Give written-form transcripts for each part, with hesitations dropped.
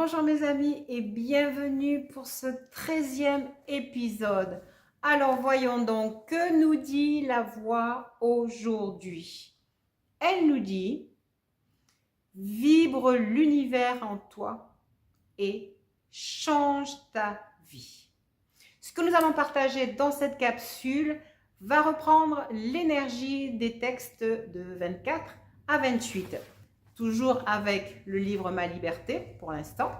Bonjour mes amis et bienvenue pour ce 13e épisode. Alors voyons donc, que nous dit la voix aujourd'hui? Elle nous dit, vibre l'univers en toi et change ta vie. Ce que nous allons partager dans cette capsule va reprendre l'énergie des textes de 24 à 28. Toujours avec le livre Ma Liberté pour l'instant.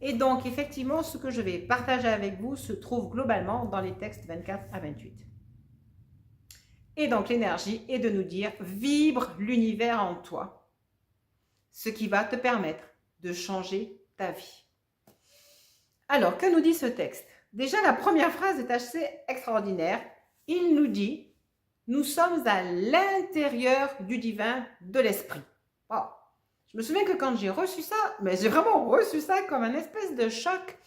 Et donc, effectivement, ce que je vais partager avec vous se trouve globalement dans les textes 24 à 28. Et donc, l'énergie est de nous dire, vibre l'univers en toi, ce qui va te permettre de changer ta vie. Alors, que nous dit ce texte? Déjà, la première phrase est assez extraordinaire. Il nous dit, nous sommes à l'intérieur du divin, de l'esprit. Wow. Je me souviens que quand j'ai reçu ça, mais j'ai vraiment reçu ça comme un espèce de choc,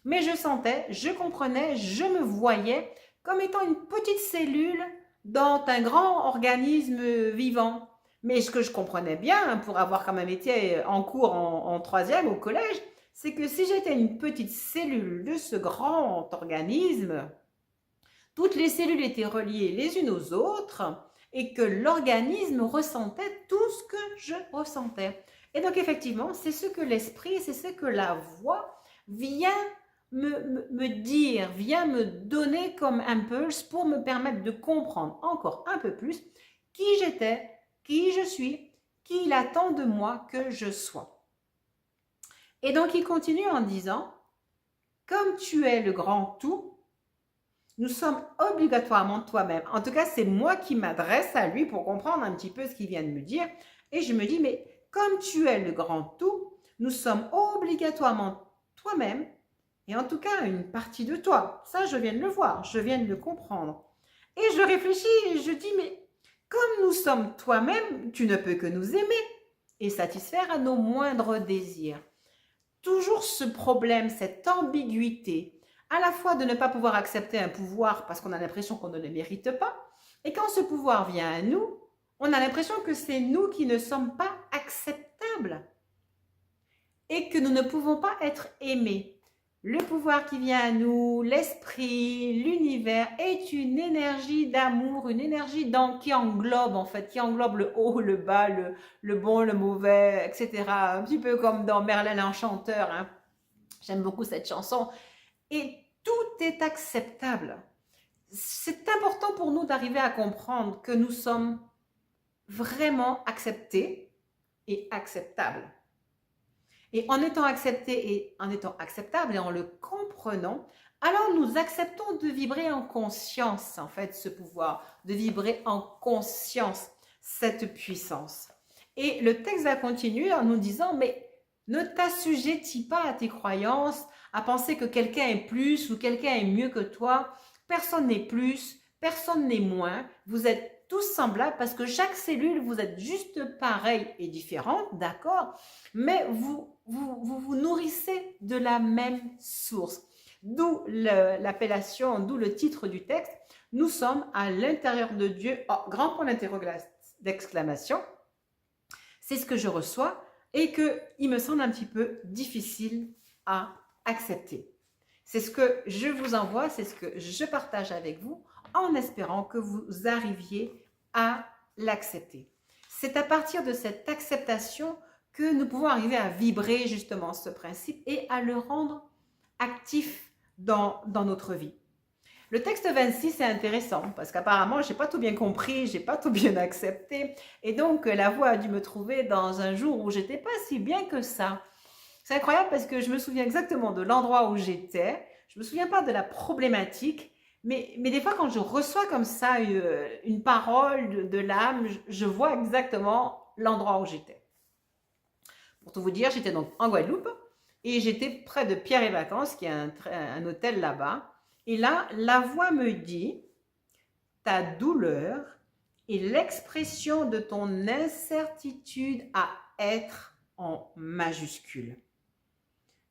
mais je sentais, je comprenais, je me voyais comme étant une petite cellule dans un grand organisme vivant. Mais ce que je comprenais bien, pour avoir quand même été en cours en 3e au collège, c'est que si j'étais une petite cellule de ce grand organisme, toutes les cellules étaient reliées les unes aux autres, et que l'organisme ressentait tout ce que je ressentais. Et donc effectivement, c'est ce que l'esprit, c'est ce que la voix vient me dire, vient me donner comme impulse pour me permettre de comprendre encore un peu plus qui j'étais, qui je suis, qui il attend de moi que je sois. Et donc il continue en disant, comme tu es le grand tout, nous sommes obligatoirement toi-même. En tout cas, c'est moi qui m'adresse à lui pour comprendre un petit peu ce qu'il vient de me dire. Et je me dis, mais comme tu es le grand tout, nous sommes obligatoirement toi-même, et en tout cas une partie de toi. Ça, je viens de le voir, je viens de le comprendre. Et je réfléchis et je dis, mais comme nous sommes toi-même, tu ne peux que nous aimer et satisfaire à nos moindres désirs. Toujours ce problème, cette ambiguïté, à la fois de ne pas pouvoir accepter un pouvoir parce qu'on a l'impression qu'on ne le mérite pas, et quand ce pouvoir vient à nous, on a l'impression que c'est nous qui ne sommes pas acceptables et que nous ne pouvons pas être aimés. Le pouvoir qui vient à nous, l'esprit, l'univers est une énergie d'amour, une énergie qui englobe en fait, qui englobe le haut, le bas, le bon, le mauvais, etc. Un petit peu comme dans Merlin l'Enchanteur, hein. J'aime beaucoup cette chanson. Et tout est acceptable. C'est important pour nous d'arriver à comprendre que nous sommes vraiment acceptés et acceptables. Et en étant acceptés et en étant acceptables et en le comprenant, alors nous acceptons de vibrer en conscience, en fait, ce pouvoir, de vibrer en conscience cette puissance. Et le texte va continuer en nous disant, mais ne t'assujettis pas à tes croyances, à penser que quelqu'un est plus ou quelqu'un est mieux que toi. Personne n'est plus, personne n'est moins. Vous êtes tous semblables parce que chaque cellule, vous êtes juste pareil et différente, d'accord? Mais vous nourrissez de la même source. D'où l'appellation, d'où le titre du texte. Nous sommes à l'intérieur de Dieu. Oh, grand point d'exclamation. C'est ce que je reçois et qu'il me semble un petit peu difficile à accepter. C'est ce que je vous envoie, c'est ce que je partage avec vous en espérant que vous arriviez à l'accepter. C'est à partir de cette acceptation que nous pouvons arriver à vibrer justement ce principe et à le rendre actif dans notre vie. Le texte 26 est intéressant parce qu'apparemment, je n'ai pas tout bien compris, je n'ai pas tout bien accepté. Et donc, la voix a dû me trouver dans un jour où j'étais pas si bien que ça. C'est incroyable parce que je me souviens exactement de l'endroit où j'étais. Je me souviens pas de la problématique. Mais des fois, quand je reçois comme ça une parole de l'âme, je vois exactement l'endroit où j'étais. Pour tout vous dire, j'étais donc en Guadeloupe et j'étais près de Pierre et Vacances, qui est un hôtel là-bas. Et là, la voix me dit, ta douleur est l'expression de ton incertitude à être en majuscule.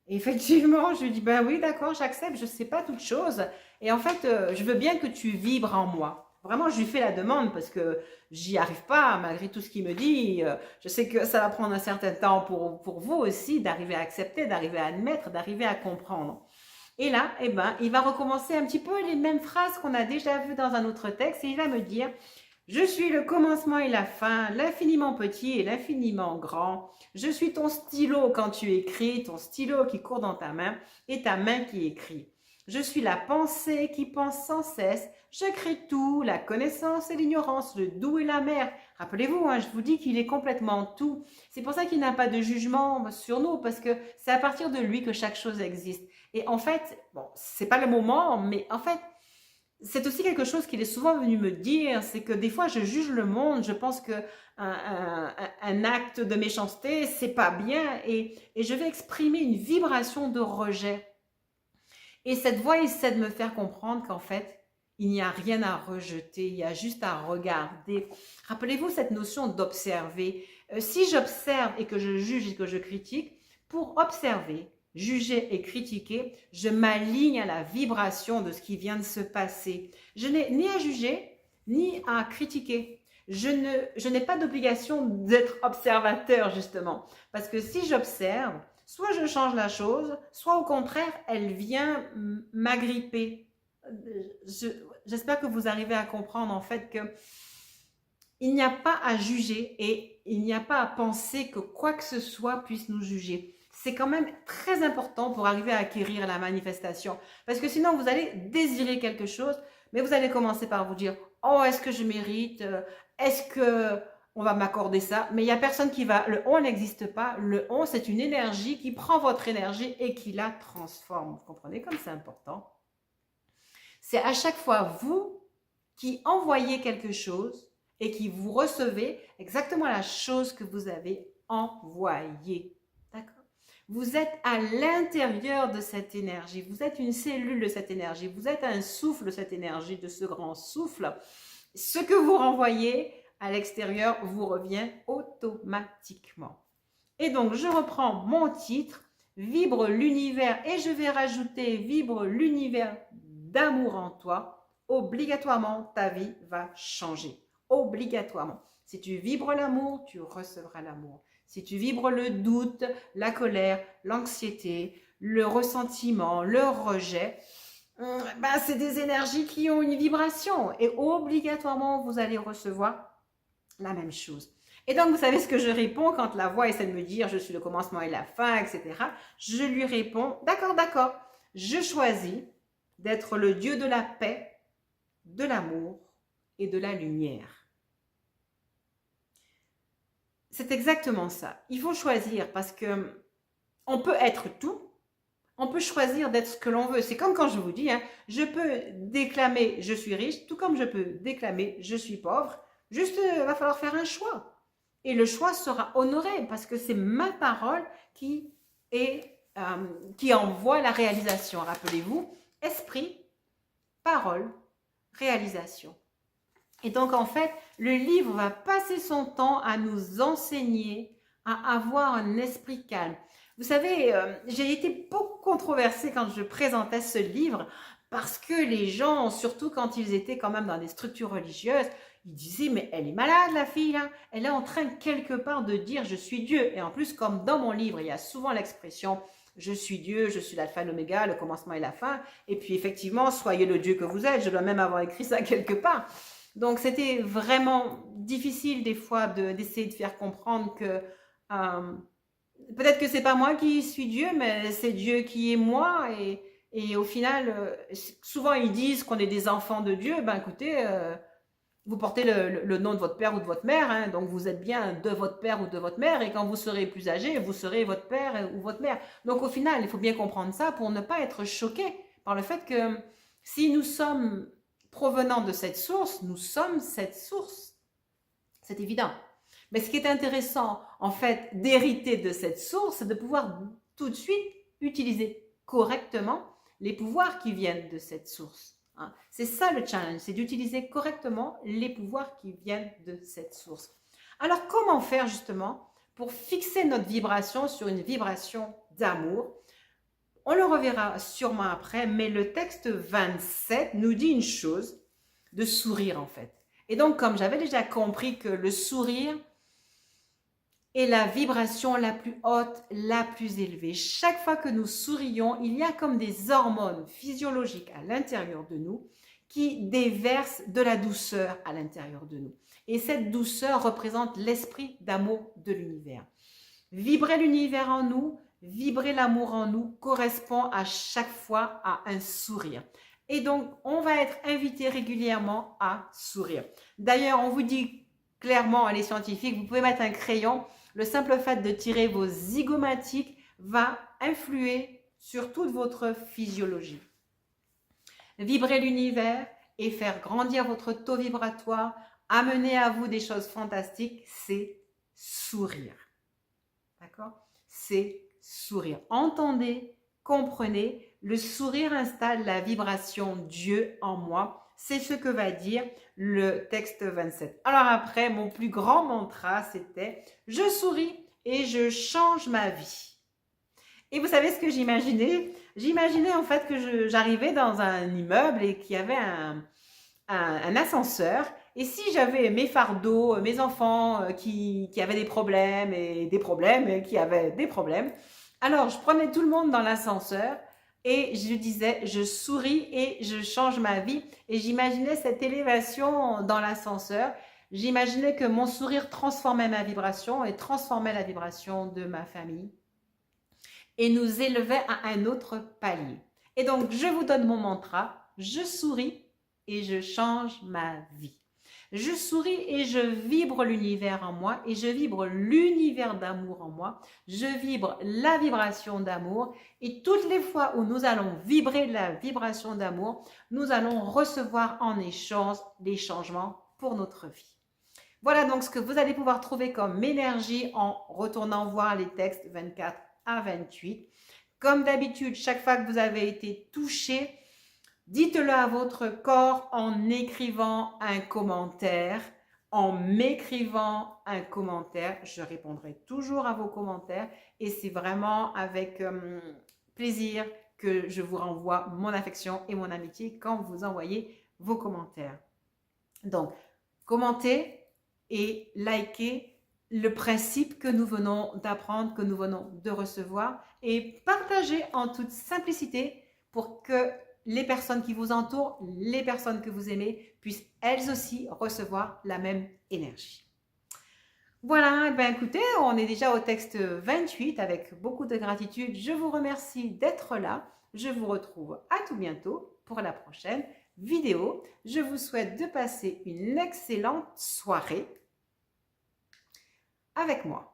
Et effectivement, je dis, ben oui, d'accord, j'accepte, je ne sais pas toute chose. Et en fait, je veux bien que tu vibres en moi. vraiment, je lui fais la demande parce que j'y arrive pas, malgré tout ce qu'il me dit. Je sais que ça va prendre un certain temps pour vous aussi d'arriver à accepter, d'arriver à admettre, d'arriver à comprendre. Et là, eh ben, il va recommencer un petit peu les mêmes phrases qu'on a déjà vues dans un autre texte et il va me dire: je suis le commencement et la fin, l'infiniment petit et l'infiniment grand. Je suis ton stylo quand tu écris, ton stylo qui court dans ta main et ta main qui écrit. Je suis la pensée qui pense sans cesse. Je crée tout, la connaissance et l'ignorance, le doux et l'amer. Rappelez-vous, hein, je vous dis qu'il est complètement tout. C'est pour ça qu'il n'a pas de jugement sur nous, parce que c'est à partir de lui que chaque chose existe. Et en fait, bon, c'est pas le moment, mais en fait, c'est aussi quelque chose qu'il est souvent venu me dire, c'est que des fois je juge le monde, je pense que un acte de méchanceté, c'est pas bien, et je vais exprimer une vibration de rejet. Et cette voix essaie de me faire comprendre qu'en fait, il n'y a rien à rejeter, il y a juste à regarder. Rappelez-vous cette notion d'observer. Si j'observe et que je juge et que je critique, pour observer, juger et critiquer, je m'aligne à la vibration de ce qui vient de se passer. Je n'ai ni à juger, ni à critiquer. Je n'ai pas d'obligation d'être observateur, justement. Parce que si j'observe, soit je change la chose, soit au contraire, elle vient m'agripper. J'espère que vous arrivez à comprendre en fait que il n'y a pas à juger et il n'y a pas à penser que quoi que ce soit puisse nous juger. C'est quand même très important pour arriver à acquérir la manifestation. Parce que sinon, vous allez désirer quelque chose, mais vous allez commencer par vous dire: oh, est-ce que je mérite? Est-ce que on va m'accorder ça? Mais il n'y a personne qui va. Le on n'existe pas. Le on, c'est une énergie qui prend votre énergie et qui la transforme. Vous comprenez comme c'est important? C'est à chaque fois vous qui envoyez quelque chose et qui vous recevez exactement la chose que vous avez envoyée. D'accord? Vous êtes à l'intérieur de cette énergie. Vous êtes une cellule de cette énergie. Vous êtes un souffle de cette énergie, de ce grand souffle. Ce que vous renvoyez à l'extérieur vous revient automatiquement. Et donc, je reprends mon titre, Vibre l'univers, et je vais rajouter Vibre l'univers d'amour en toi. Obligatoirement, ta vie va changer. Obligatoirement. Si tu vibres l'amour, tu recevras l'amour. Si tu vibres le doute, la colère, l'anxiété, le ressentiment, le rejet, c'est des énergies qui ont une vibration et obligatoirement, vous allez recevoir la même chose. Et donc, vous savez ce que je réponds quand la voix essaie de me dire « je suis le commencement et la fin », etc. Je lui réponds « d'accord, d'accord, je choisis d'être le Dieu de la paix, de l'amour et de la lumière. » C'est exactement ça. Il faut choisir parce que on peut être tout. On peut choisir d'être ce que l'on veut. C'est comme quand je vous dis, hein, je peux déclamer je suis riche, tout comme je peux déclamer je suis pauvre. Juste, il va falloir faire un choix. Et le choix sera honoré parce que c'est ma parole qui envoie la réalisation. Rappelez-vous, esprit, parole, réalisation. Et donc, en fait, le livre va passer son temps à nous enseigner à avoir un esprit calme. Vous savez, j'ai été beaucoup controversée quand je présentais ce livre parce que les gens, surtout quand ils étaient quand même dans des structures religieuses, ils disaient « mais elle est malade la fille là, elle est en train quelque part de dire je suis Dieu ». Et en plus, comme dans mon livre, il y a souvent l'expression « je suis Dieu, je suis l'alpha et l'oméga, le commencement et la fin ». Et puis effectivement, soyez le Dieu que vous êtes, je dois même avoir écrit ça quelque part. Donc c'était vraiment difficile des fois d'essayer de faire comprendre que peut-être que c'est pas moi qui suis Dieu, mais c'est Dieu qui est moi. Et au final, souvent ils disent qu'on est des enfants de Dieu. Ben écoutez, vous portez le nom de votre père ou de votre mère, hein, donc vous êtes bien de votre père ou de votre mère. Et quand vous serez plus âgé, vous serez votre père ou votre mère. Donc au final, il faut bien comprendre ça pour ne pas être choqué par le fait que si nous sommes provenant de cette source, nous sommes cette source. C'est évident. Mais ce qui est intéressant, en fait, d'hériter de cette source, c'est de pouvoir tout de suite utiliser correctement les pouvoirs qui viennent de cette source. C'est ça le challenge, c'est d'utiliser correctement les pouvoirs qui viennent de cette source. Alors, comment faire justement pour fixer notre vibration sur une vibration d'amour? On le reverra sûrement après, mais le texte 27 nous dit une chose. de sourire en fait. Et donc, comme j'avais déjà compris que le sourire est la vibration la plus haute, la plus élevée. Chaque fois que nous sourions, il y a comme des hormones physiologiques à l'intérieur de nous qui déversent de la douceur à l'intérieur de nous. Et cette douceur représente l'esprit d'amour de l'univers. Vibrer l'univers en nous, vibrer l'amour en nous correspond à chaque fois à un sourire. Et donc, on va être invité régulièrement à sourire. D'ailleurs, on vous dit clairement, les scientifiques, vous pouvez mettre un crayon. Le simple fait de tirer vos zygomatiques va influer sur toute votre physiologie. Vibrer l'univers et faire grandir votre taux vibratoire, amener à vous des choses fantastiques, c'est sourire. D'accord? C'est sourire. Entendez, comprenez, le sourire installe la vibration Dieu en moi. C'est ce que va dire le texte 27. Alors après, mon plus grand mantra, c'était « Je souris et je change ma vie ». Et vous savez ce que j'imaginais? J'imaginais en fait que j'arrivais dans un immeuble et qu'il y avait un ascenseur. Et si j'avais mes fardeaux, mes enfants qui avaient des problèmes et qui avaient des problèmes, alors je prenais tout le monde dans l'ascenseur et je disais, je souris et je change ma vie. Et j'imaginais cette élévation dans l'ascenseur. J'imaginais que mon sourire transformait ma vibration et transformait la vibration de ma famille et nous élevait à un autre palier. Et donc, je vous donne mon mantra, je souris et je change ma vie. Je souris et je vibre l'univers en moi et je vibre l'univers d'amour en moi. Je vibre la vibration d'amour et toutes les fois où nous allons vibrer la vibration d'amour, nous allons recevoir en échange des changements pour notre vie. Voilà donc ce que vous allez pouvoir trouver comme énergie en retournant voir les textes 24 à 28. Comme d'habitude, chaque fois que vous avez été touché, dites-le à votre corps en écrivant un commentaire, en m'écrivant un commentaire. Je répondrai toujours à vos commentaires et c'est vraiment avec plaisir que je vous renvoie mon affection et mon amitié quand vous envoyez vos commentaires. Donc, commentez et likez le principe que nous venons d'apprendre, que nous venons de recevoir et partagez en toute simplicité pour que les personnes qui vous entourent, les personnes que vous aimez, puissent elles aussi recevoir la même énergie. Voilà, ben écoutez, on est déjà au texte 28 avec beaucoup de gratitude. Je vous remercie d'être là. Je vous retrouve à tout bientôt pour la prochaine vidéo. Je vous souhaite de passer une excellente soirée avec moi.